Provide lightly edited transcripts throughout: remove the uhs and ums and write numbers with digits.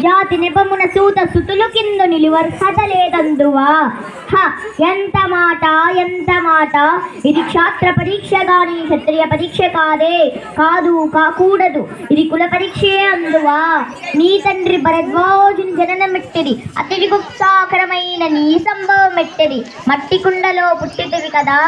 జాతి నిపమున సూత సుతులు కింద నిలువర్హత లేదందువా. ఎంత మాట ఎంత మాట, ఇది క్షాత్ర పరీక్ష గాని క్షత్రియ పరీక్ష కాదే, కాదు కాకూడదు, ఇది కుల పరీక్షే అందువా. నీ తండ్రి భరద్వాజుని జననం ఎట్టిది, అతి గుప్సాకరమైన నీ సంభవం ఎట్టిది, మట్టి కుండలో పుట్టితివి కదా.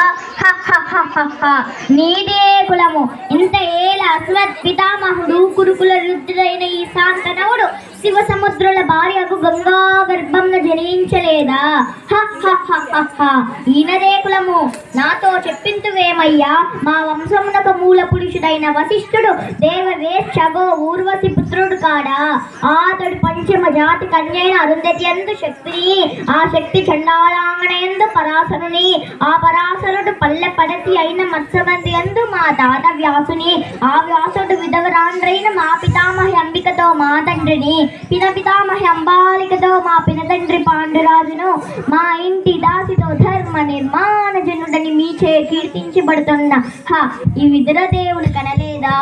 నీదే కులము, ఇంత ఏల అశ్వత్ పితామహుడు కురుకుల రుద్రుడైన ఈ శాంతనవుడు శివ సముద్రుల భార్యకు గంగా గర్భంలో జనించలేదా. ఈయనదే కులము, నాతో చెప్పింతువేమయ్యా. మా వంశమునకు మూల పురుషుడైన వశిష్ఠుడు దేవవేశ్చగో ఊర్వశి పుత్రుడు కాడా. అతడు పంచమ జాతి కన్యైన అరుంధతి యందు శక్తిని, ఆ శక్తి చండాలాంగణ యందు పరాశరుని, ఆ పరాశరుడు పల్లె పడతి అయిన మత్స్యబంధి యందు మా తాత వ్యాసుని, ఆ వ్యాసుడు విధవరాండ్రైన మా పితామహి అంబికతో మా తండ్రిని, పితామహి అంబాలికతో మా పినతండ్రి పాండురాజును, మా ఇంటి దాసితో ధర్మ నిర్మాణ జనుడని మీచే కీర్తించబడుతున్న ఈ విదురదేవుడు కనలేదా.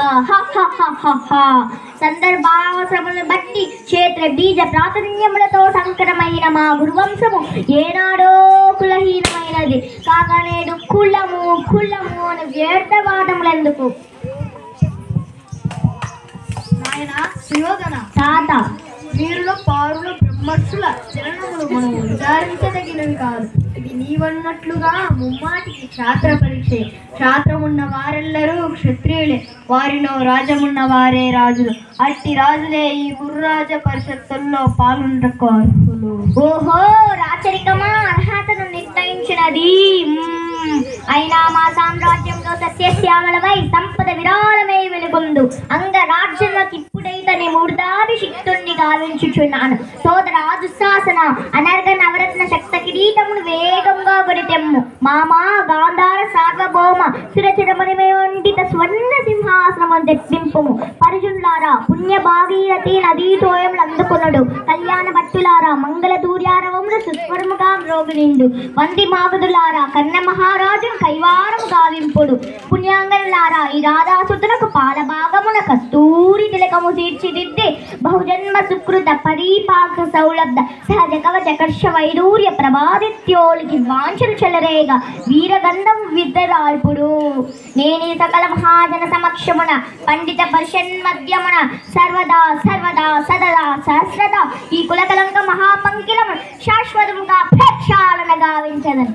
సందర్భావసరములను బట్టి క్షేత్ర బీజ ప్రాతినిధ్యములతో సంకరమైన మా గురువంశము ఏనాడో కులహీనమైనది కాక నేడు కులము కులము అని వ్యర్థవాదములెందుకు. తాత, వీరుల పారుల బ్రహ్మర్షుల చరణములు మనం విచారించదగినవి కాదు. ఇది నీవన్నట్లుగా ముమ్మాటికి క్షాత్ర పరీక్షే. క్షాత్రమున్న వారెల్లరూ క్షత్రియులే, వారిలో రాజమున్న వారే రాజులు. అట్టి రాజులే ఈ గురురాజ పరిషత్తుల్లో పాల్గొనకు అర్హులు. ఓహో, రాచరికమా అర్హతను నిర్ణయించినది. అయినా మా సామ్రాజ్యంలో సస్యశ్యామలమై సంపద విరాళమై వెలుగొందు అంగరాజ్యంలోకి ఇప్పుడైతని మూర్ధాభిషిక్తుణ్ణి గావించుచున్నాను. సోదర దుశ్శాసన, అనర్గ నవరత్న శక్త కిరీటమును వేగంగా కొరితెమ్ము. మామా గాంధార సార్వభౌమ సురచిరమణిమే వంటిత స్వర్ణ సింహాసనము తెప్పింపుము. పరిజులారా, పుణ్య భాగీరథి నదీతోయములు అందుకునుడు. కళ్యాణ భట్టులారా, మంగళ దూర్యారవములు సుస్వరముగా మ్రోగునిండు. వంది మాగుదులారా, కన్న మహారాజును కైవారము గావింపుడు. పుణ్యాంగనులారా, ఈ రాధాసుతునకు పాలభాగమున కస్తూరి తిలకము తీర్చిదిద్ది బహుజన్మ సుకృత పరీపాక సౌలబ్ధ సహజ కవచ కర్ష వైడూర్య ప్రభాదిత్యోలికి వాంఛలు చెలరేగా వీరగంధం విద్దరాల్పుడు. నేనీ సకల మహాజన సమక్షమున పండిత పరిషన్ మధ్యమున సర్వదా సర్వదా సదదా సహస్రత ఈ కులకలంక మహాపంకిలము శాశ్వతముగా ప్రక్షాళన గావించదను.